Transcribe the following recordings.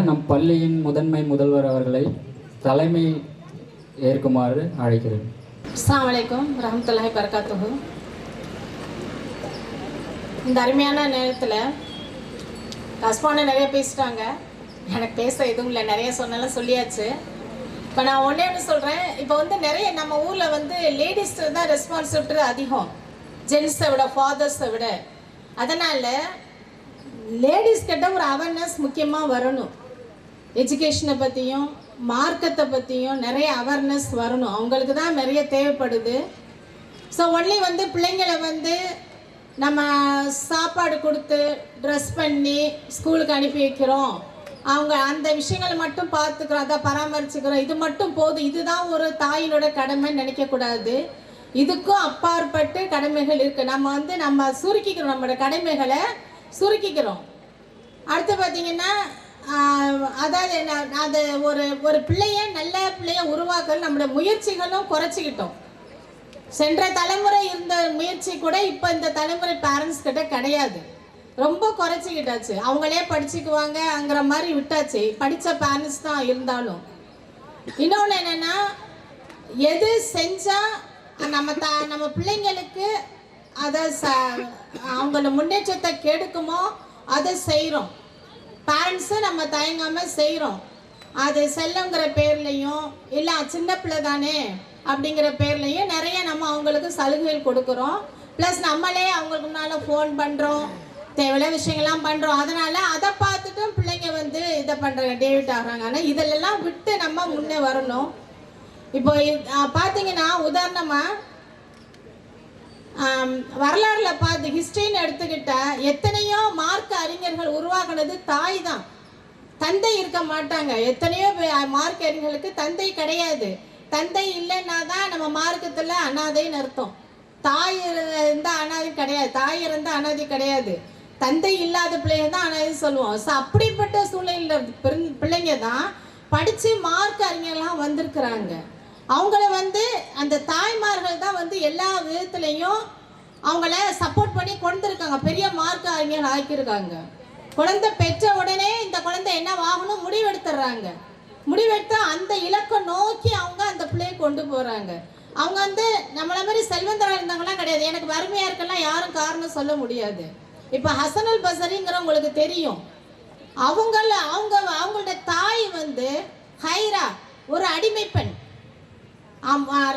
நம் பள்ளியின் முதன்மை முதல்வர் அவர்களை தலைமை ஏற்குமாறு அழைக்கிறேன். அஸ்ஸலாமு அலைக்கும் வரஹ்மத்துல்லாஹி வபரகாத்துஹு. இந்த அருமையான நேரத்தில் கஸ்பான நிறைய பேசிட்டாங்க. எனக்கு பேச எதுவும் இல்லை, நிறைய சொன்னாலும் சொல்லியாச்சு. இப்போ நான் ஒன்றே ஒன்று சொல்கிறேன். இப்போ நிறைய நம்ம ஊரில் லேடிஸ் தான் ரெஸ்பான்சிபிலிட்டி அதிகம், ஜென்ஸை விட, ஃபாதர்ஸை விட. அதனால் லேடிஸ் கிட்ட ஒரு அவேர்னஸ் முக்கியமாக வரணும். எஜுகேஷனை பற்றியும் மார்க்கத்தை பற்றியும் நிறைய அவேர்னஸ் வரணும். அவங்களுக்கு தான் நிறைய தேவைப்படுது. ஸோ ஒன்லி பிள்ளைங்களை நம்ம சாப்பாடு கொடுத்து ட்ரெஸ் பண்ணி ஸ்கூலுக்கு அனுப்பி வைக்கிறோம், அவங்க அந்த விஷயங்களை மட்டும் பார்த்துக்கிறோம், அதை பராமரிச்சுக்கிறோம், இது மட்டும் போதும், இதுதான் ஒரு தாயினோட கடமைன்னு நினைக்கக்கூடாது. இதுக்கும் அப்பாற்பட்டு கடமைகள் இருக்குது. நம்ம சுருக்கிக்கிறோம், நம்மளோட கடமைகளை சுருக்கிக்கிறோம். அடுத்து பார்த்திங்கன்னா அதாவது அது ஒரு பிள்ளைய நல்ல பிள்ளைய உருவாக்க நம்மளோட முயற்சிகளும் குறைச்சிக்கிட்டோம். சென்ற தலைமுறை இருந்த முயற்சி கூட இப்போ இந்த தலைமுறை பேரண்ட்ஸ் கிட்ட கிடையாது, ரொம்ப குறைச்சிக்கிட்டாச்சு. அவங்களே படிச்சுக்குவாங்கங்கிற மாதிரி விட்டாச்சு, படித்த பேரண்ட்ஸ் தான் இருந்தாலும். இன்னொன்று என்னென்னா, எது செஞ்சால் நம்ம பிள்ளைங்களுக்கு அதை அவங்கள முன்னேற்றத்தை கெடுக்குமோ அதை செய்கிறோம். பேரண்ட்ஸு நம்ம தயங்காமல் செய்கிறோம். அது செல்லுங்கிற பேர்லையும் இல்லை சின்ன பிள்ளை தானே அப்படிங்கிற பேர்லையும் நிறைய நம்ம அவங்களுக்கு சலுகைகள் கொடுக்குறோம். ப்ளஸ் நம்மளே அவங்களுக்கு முன்னால் ஃபோன் பண்ணுறோம், தேவையான விஷயங்கள்லாம் பண்ணுறோம். அதனால் அதை பார்த்துட்டும் பிள்ளைங்க இதை பண்ணுறாங்க, டேவிட் ஆகிறாங்க. ஆனால் இதிலெல்லாம் விட்டு நம்ம முன்னே வரணும். இப்போ பார்த்தீங்கன்னா உதாரணமாக வரலாறில் பார்த்து ஹிஸ்ட்ரின்னு எடுத்துக்கிட்ட எத்தனையோ மார்க்க அறிஞர்கள் உருவாக்குனது தாய் தான், தந்தை இருக்க மாட்டாங்க. எத்தனையோ மார்க்க அறிஞர்களுக்கு தந்தை கிடையாது. தந்தை இல்லைன்னா தான் நம்ம மார்க்கத்தில் அனாதைன்னு அர்த்தம். தாய் இருந்தால் அனாதை கிடையாது, தாய் இருந்தால் அனாதை கிடையாது. தந்தை இல்லாத பிள்ளைங்க தான் அனாதை சொல்லுவோம். ஸோ அப்படிப்பட்ட சூழ்நிலையில் பிள்ளைங்க தான் படித்து மார்க்க அறிஞர்கள்லாம் வந்திருக்கிறாங்க. அவங்கள அந்த தாய்மார்கள் தான் எல்லா விதத்துலேயும் அவங்கள சப்போர்ட் பண்ணி கொண்டிருக்காங்க, பெரிய மார்க்க அறிஞர்கள் ஆக்கியிருக்காங்க. குழந்தை பெற்ற உடனே இந்த குழந்தை என்ன ஆகணும் முடிவெடுத்துடுறாங்க. முடிவெடுத்து அந்த இலக்கை நோக்கி அவங்க அந்த பிள்ளையை கொண்டு போகிறாங்க. அவங்க நம்மளை மாதிரி செல்வந்தராக இருந்தாங்களாம் கிடையாது. எனக்கு வறுமையாக இருக்கலாம் யாரும் காரணம் சொல்ல முடியாது. இப்போ ஹசன் அல் பசரிங்கிற உங்களுக்கு தெரியும். அவங்களோட தாய் ஹைரா, ஒரு அடிமை பெண்,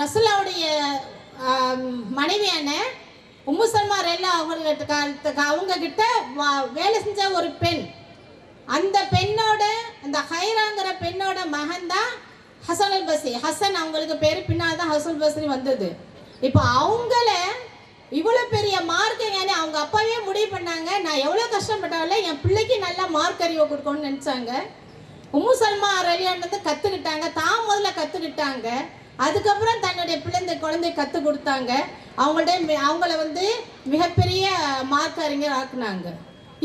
ரசூலுல்லாஹ்வுடைய மனைவியான உம்மு சல்மா அவங்க கிட்ட வேலை செஞ்ச ஒரு பெண். அந்த பெண்ணோட, அந்த ஹைராங்கிற பெண்ணோட மகன் தான் ஹசன் அல் பஸ்ரி. ஹசன் அவங்களுக்கு பேர், பின்னால் தான் ஹசன் பஸ்ரி வந்தது. இப்போ அவங்கள இவ்வளோ பெரிய மார்க்க அவங்க அப்பாவே முடிவு பண்ணாங்க, நான் எவ்வளோ கஷ்டப்பட்டாலும் என் பிள்ளைக்கு நல்லா மார்க் அறிவை கொடுக்கணும்னு நினச்சாங்க. உம்மு சல்மா ரலியானது கற்றுக்கிட்டாங்க, தான் முதல்ல கற்றுக்கிட்டாங்க. அதுக்கப்புறம் தன்னுடைய குழந்தை கற்றுக் கொடுத்தாங்க. அவங்கள மிகப்பெரிய மார்க் அறிஞர் ஆக்குனாங்க.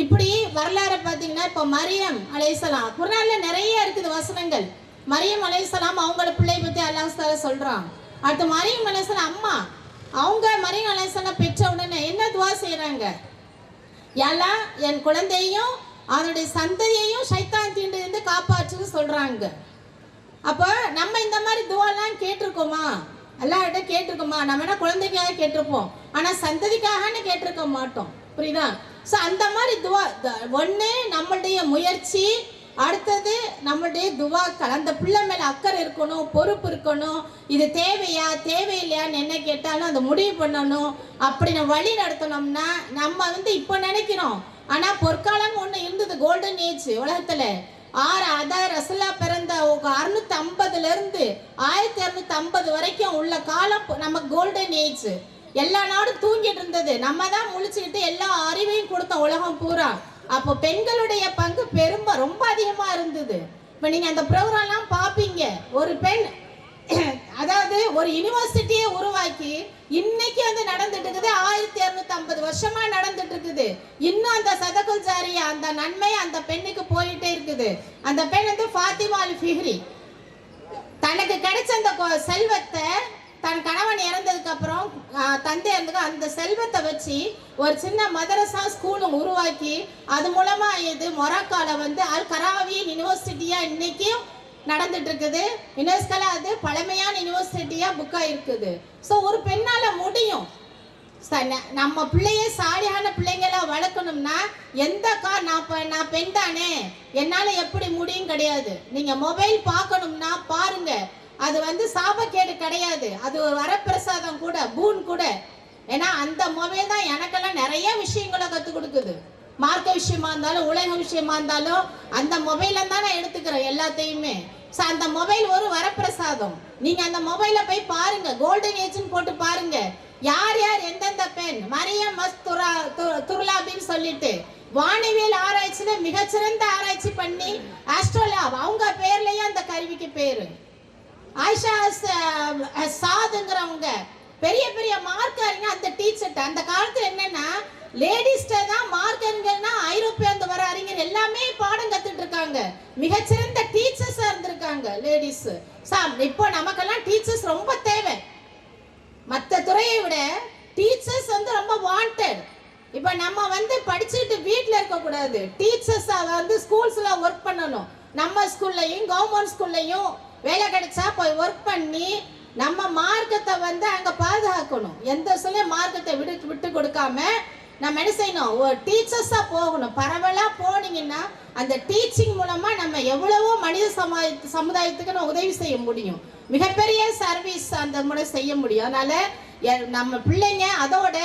இப்படி வரலாறு பார்த்தீங்கன்னா இப்போ மரியம் அலைஹிஸ்ஸலாம், குர்ஆனில் நிறைய இருக்குது வசனங்கள். மரியம் அலைஹிஸ்ஸலாம் அவங்களோட பிள்ளை பற்றி அல்லாஹ் சொல்கிறான். அடுத்து மரியம் அலைஹிஸ்ஸலாம் அம்மா, அவங்க மரியம் அலைஹிஸ்ஸலாம் பெற்ற உடனே என்ன துவா செய்கிறாங்க, யல்லா என் குழந்தையும் அதனுடைய சந்ததியையும் ஷைத்தான் தீண்டிலிருந்து காப்பாற்றுன்னு சொல்கிறாங்க. அப்போ நம்ம இந்த மாதிரி துவாலாம் கேட்டிருக்கோமா? எல்லார்கிட்ட கேட்டிருக்கோமா? நம்ம என்ன குழந்தைக்காக கேட்டிருப்போம், ஆனால் சந்ததிக்காகன்னு கேட்டிருக்க மாட்டோம். புரியுதா? ஸோ அந்த மாதிரி துவா, ஒன்று நம்மளுடைய முயற்சி, அடுத்தது நம்மளுடைய துவாக்கள். அந்த பிள்ளை மேலே அக்கறை இருக்கணும், பொறுப்பு இருக்கணும். இது தேவையா தேவையில்லையான்னு என்ன கேட்டாலும் அதை முடிவு பண்ணணும். அப்படி நம்ம வழி நடத்தணும்னா நம்ம இப்போ நினைக்கிறோம், ஆனால் பொற்காலம் ஒன்று இருந்தது, கோல்டன் ஏஜ் உலகத்தில். அதாவது ரசூலுல்லா பிறந்த 650 1250 வரைக்கும் உள்ள காலம் நம்ம கோல்டன் ஏஜ். எல்லா நாடும் தூங்கிட்டு இருந்தது, நம்ம தான் முழிச்சுக்கிட்டு எல்லா அறிவையும் கொடுத்தோம் உலகம் பூரா. அப்போ பெண்களுடைய பங்கு ரொம்ப அதிகமாக இருந்தது. இப்போ நீங்கள் அந்த ப்ரோக்ராம்லாம் பார்ப்பீங்க. ஒரு பெண் அதாவது ஒரு யூனிவர்சிட்டியை உருவாக்கி இன்னைக்கு நடந்துட்டு இருக்குது. 1250 வருஷமா நடந்துட்டு இருக்குது. இன்னும் அந்த சதகுல் ஜாரியா, அந்த நன்மை அந்த பெண்ணுக்கு போயிட்டே இருக்குது. அந்த பெண் ஃபாத்திமா அல் ஃபிஹ்ரி, தனக்கு கிடைச்ச அந்த செல்வத்தை தன் கணவன் இறந்ததுக்கு அப்புறம் தந்தை இறந்ததுக்கு அந்த செல்வத்தை வச்சு ஒரு சின்ன மதரசா ஸ்கூலும் உருவாக்கி அது மூலமா மொராக்கால அல் கராவி யூனிவர்சிட்டி யூனிவர்சிட்டியாக இன்றைக்கும் நடந்துட்டு இருக்குது. யுனெஸ்கோல அது பழமையான யூனிவர்சிட்டியாக புக்காக இருக்குது. ஸோ ஒரு பெண்ணால் முடியும். நம்ம பிள்ளைய சாலியான பிள்ளைங்களா வளர்க்கணும்னா எந்த நான் பெண் தானே என்னால் எப்படி முடியும் கிடையாது. நீங்கள் மொபைல் பார்க்கணும்னா பாருங்க, அது வந்து சாபக்கேடு கிடையாது, அது ஒரு வரப்பிரசாதம் கூட, பூன் கூட. ஏன்னா அந்த மொபைல் தான் எனக்கெல்லாம் நிறைய விஷயங்களை கற்றுக் கொடுக்குது. மார்க்க விஷயமா இருந்தாலும் உலக விஷயமா இருந்தாலும் அந்த மொபைல தான் நான் எடுத்துக்கிறேன் எல்லாத்தையுமே. ஸோ அந்த மொபைல் ஒரு வரப்பிரசாதம். நீங்கள் அந்த மொபைலை போய் பாருங்க, கோல்டன் ஏஜ்னு போட்டு பாருங்க, யார் யார் எந்தெந்த பெண் மரியம் துர்லாபின்னு சொல்லிட்டு வானியல் ஆராய்ச்சியில மிகச்சிறந்த ஆராய்ச்சி பண்ணி ஆஸ்ட்ரோலாப் அவங்க பேர்லயே அந்த கருவிக்கு பேரு. ஆயிஷா சாதுங்கிறவங்க பெரிய பெரிய மார்க் அறிஞ அந்த டீச்சர். அந்த காலத்துல என்னன்னா லேடிஸ்ட தான் மார்க் அறிஞர்னா ஐரோப்பிய அந்த வர அறிஞர் எல்லாமே பாடம் கத்துட்டு இருக்காங்க. மிகச்சிறந்த டீச்சர்ஸா இருந்திருக்காங்க லேடிஸ். இப்போ நமக்கெல்லாம் டீச்சர்ஸ் ரொம்ப தேவை. மற்ற துறையை விட டீச்சர்ஸ் வந்து ரொம்ப வாண்டட். இப்போ நம்ம வந்து படிச்சுட்டு வீட்டில் இருக்கக்கூடாது, டீச்சர்ஸாக வந்து ஸ்கூல்ஸில் ஒர்க் பண்ணணும். நம்ம ஸ்கூல்லையும் கவர்மெண்ட் ஸ்கூல்லையும் வேலை கிடைச்சா போய் ஒர்க் பண்ணி நம்ம மார்க்கத்தை வந்து அங்கே பாதுகாக்கணும். எந்த சொல்ல மார்க்கத்தை விட்டு கொடுக்காம நம்ம என்ன செய்யணும், ஒரு டீச்சர்ஸாக போகணும். பரவலாக போனீங்கன்னா அந்த டீச்சிங் மூலமாக நம்ம எவ்வளவோ மனித சமுதாயத்துக்கு நம்ம உதவி செய்ய முடியும். மிகப்பெரிய சர்வீஸ் அந்த முறை செய்ய முடியும். அதனால நம்ம பிள்ளைங்க, அதோட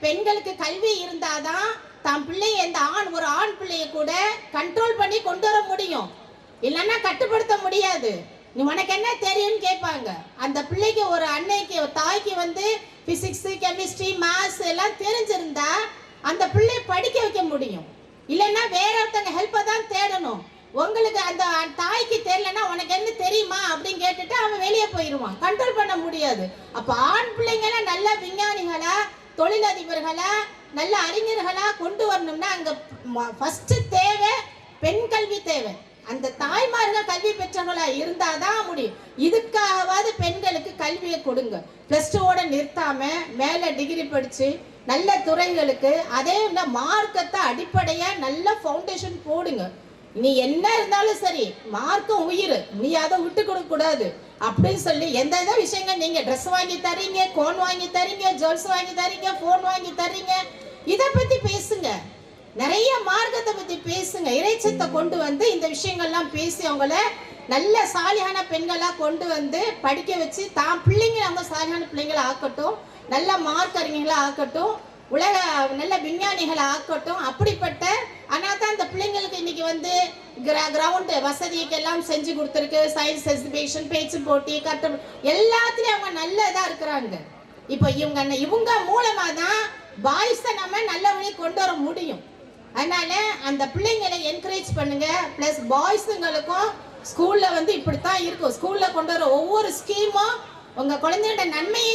பெண்களுக்கு கல்வி இருந்தாதான் தான் பிள்ளைய எந்த ஒரு ஆண் பிள்ளைய கூட கண்ட்ரோல் பண்ணி கொண்டு வர முடியும். இல்லைன்னா கட்டுப்படுத்த முடியாது. நீ உனக்கு என்ன தெரியும்னு கேட்பாங்க. அந்த பிள்ளைக்கு ஒரு அன்னைக்கு ஒரு தாய்க்கு வந்து பிசிக்ஸ் கெமிஸ்ட்ரி மேத்ஸ் எல்லாம் தெரிஞ்சிருந்தா அந்த பிள்ளைய படிக்க வைக்க முடியும். இல்லைன்னா வேற ஒருத்தங்க ஹெல்ப்பை தான் தேடணும். உங்களுக்கு அந்த தாய்க்கு தெரியலன்னா உனக்கு என்ன தெரியுமா அப்படின்னு கேட்டுட்டு அவன் வெளியே போயிடுவான், கண்ட்ரோல் பண்ண முடியாது. அப்போ ஆண் பிள்ளைங்கள நல்ல விஞ்ஞானிகளா, தொழிலதிபர்களா, நல்ல அறிஞர்களா கொண்டு வரணும்னா அங்கே ஃபர்ஸ்ட் தேவை பெண் கல்வி தேவை. அந்த தாய்மார்கள் கல்வி பெற்றவர்களா இருந்தாதான் முடியும். இதுக்காகவாது பெண்களுக்கு கல்வியை கொடுங்க. +2 நிறுத்தாம மேல டிகிரி படிச்சு நல்ல துறைகளுக்கு, அதே மார்க்கத்தை அடிப்படையா நல்ல ஃபவுண்டேஷன் போடுங்க. நீ என்ன இருந்தாலும் சரி, மார்க்கம் உயிர், நீ அதை விட்டு கொடுக்க கூடாது அப்படின்னு சொல்லி எந்த விஷயங்கள் நீங்க ட்ரெஸ் வாங்கி தரீங்க, கோன் வாங்கி தரீங்க, ஜுவல்ஸ் வாங்கி தரீங்க, போன் வாங்கி தரீங்க, இதை பத்தி பேசுங்க. நிறைய மார்க்கத்தை பத்தி பேசுங்க. இறைச்சத்தை கொண்டு வந்து இந்த விஷயங்கள்லாம் பேசி அவங்கள நல்ல சாலியான பெண்களா கொண்டு வந்து படிக்க வச்சு தான் பிள்ளைங்க அவங்க சாலியான பிள்ளைங்களை ஆக்கட்டும், நல்ல மார்க் அறிஞர்களா ஆக்கட்டும், உலக நல்ல விஞ்ஞானிகளை ஆக்கட்டும். அப்படிப்பட்ட ஆனால் தான் இந்த பிள்ளைங்களுக்கு இன்னைக்கு வந்து கிரவுண்டு வசதிக்கெல்லாம் செஞ்சு கொடுத்துருக்கு. சயின்ஸ் எக்ஸிபிஷன், பேச்சு போட்டி, கட்டம் எல்லாத்துலேயும் அவங்க நல்லதாக இருக்கிறாங்க. இப்போ இவங்க மூலமாக தான் பாய்ஸை நம்ம நல்ல வழி கொண்டு வர முடியும். அதனால அந்த பிள்ளைங்களை என்கரேஜ் பண்ணுங்க. ப்ளஸ் பாய்ஸுங்களுக்கும் ஸ்கூலில் வந்து இப்படித்தான் இருக்கும். ஸ்கூலில் கொண்டு வர ஒவ்வொரு ஸ்கீமும் உங்கள் குழந்தையோட நன்மையை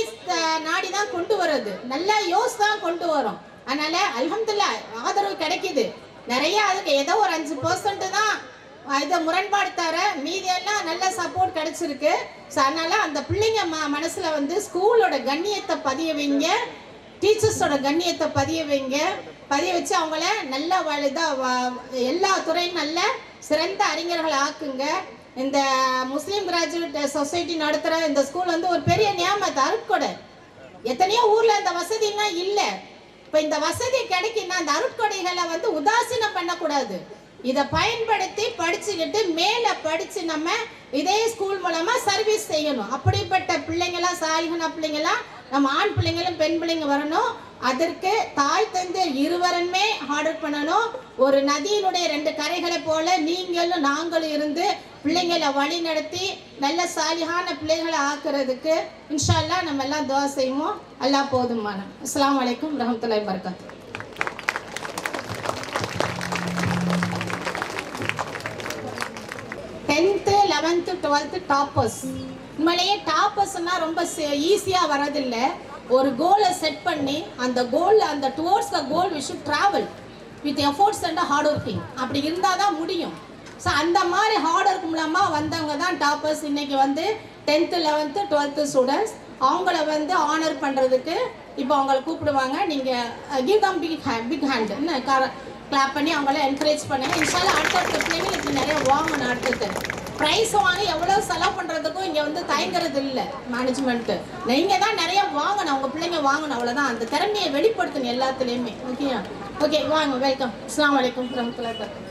நாடி தான் கொண்டு வர்றது, நல்லா தான் கொண்டு வரும். அதனால அல்ஹம்துலில்லாஹ் ஆதரவு கிடைக்குது நிறைய. அதுக்கு ஏதோ ஒரு 5% தான் இதை முரண்பாடு தர, மீதியெல்லாம் நல்ல சப்போர்ட் கிடைச்சிருக்கு. ஸோ அதனால அந்த பிள்ளைங்க மனசில் வந்து ஸ்கூலோட கண்ணியத்தை பதிய வைங்க, டீச்சர்ஸோட கண்ணியத்தை பதிய வைங்க. பதிய வச்சு அவங்கள நல்ல எல்லா துறையும் நல்ல சிறந்த அறிஞர்களை ஆக்குங்க. இந்த முஸ்லீம் கிராஜுவேட் சொசைட்டி நடத்துகிற இந்த ஸ்கூல் வந்து ஒரு பெரிய நியாமத்து, அருட்கொடை. எத்தனையோ ஊரில் இந்த வசதிலாம் இல்லை. இப்போ இந்த வசதி கிடைக்குன்னா அந்த அருட்கொடைகளை வந்து உதாசீனம் பண்ணக்கூடாது. இதை பயன்படுத்தி படிச்சுக்கிட்டு மேலே படித்து நம்ம இதே ஸ்கூல் மூலமாக சர்வீஸ் செய்யணும். அப்படிப்பட்ட பிள்ளைங்களா, சாலிகனா பிள்ளைங்களா, நம்ம ஆண் பிள்ளைங்களும் பெண் பிள்ளைங்க வரணும். அதற்கு தாய் தந்தை இருவருமே ஆர்டர் பண்ணணும். ஒரு நதியினுடைய 2 கரைகளை போல நீங்களும் நாங்களும் இருந்து பிள்ளைங்களை வழி நடத்தி நல்ல சாலிகான பிள்ளைகளை ஆக்குறதுக்கு இன்ஷா அல்லாஹ் நம்ம எல்லாம் துஆ செய்வோம். அல்லாஹ் போதுமான. அஸ்ஸலாமு அலைக்கும் வரஹ்மத்துல்லாஹி வபரகாத்துஹு. 10th 11th 12th toppers. உண்மையிலேயே டாப்பர்ஸ்னா ரொம்ப ஈஸியாக வரதில்லை. ஒரு கோலை செட் பண்ணி அந்த கோல், அந்த towards the goal we should travel with efforts and hard working. அப்படி இருந்தால் தான் முடியும். ஸோ அந்த மாதிரி ஹார்ட் ஒர்க் மூலமாக வந்தவங்க தான் டாப்பர்ஸ். இன்றைக்கி வந்து 10th 11th 12th ஸ்டூடெண்ட்ஸ் அவங்கள வந்து ஆனர் பண்ணுறதுக்கு இப்போ அவங்களை கூப்பிடுவாங்க. நீங்கள் give them big hand. Clap பண்ணி அவங்கள என்கரேஜ் பண்ணுங்க. இன்ஷால்லா அடுத்தடுத்த பிள்ளைங்க இப்படி நிறைய வாங்கணும். அடுத்தது ப்ரைஸ் வாங்கி எவ்வளோ செலவு பண்ணுறதுக்கும் இங்கே வந்து தயங்குறது இல்லை மேனேஜ்மெண்ட்டு. நீங்கள் தான் நிறைய வாங்கணும், உங்கள் பிள்ளைங்க வாங்கணும், அவ்வளோதான். அந்த திறமையை வெளிப்படுத்தணும் எல்லாத்துலேயுமே. ஓகே வாங்க, வெல்கம். அஸ்ஸலாமு அலைக்கும் வரஹ்மத்துல்லாஹி வபரகாத்துஹு.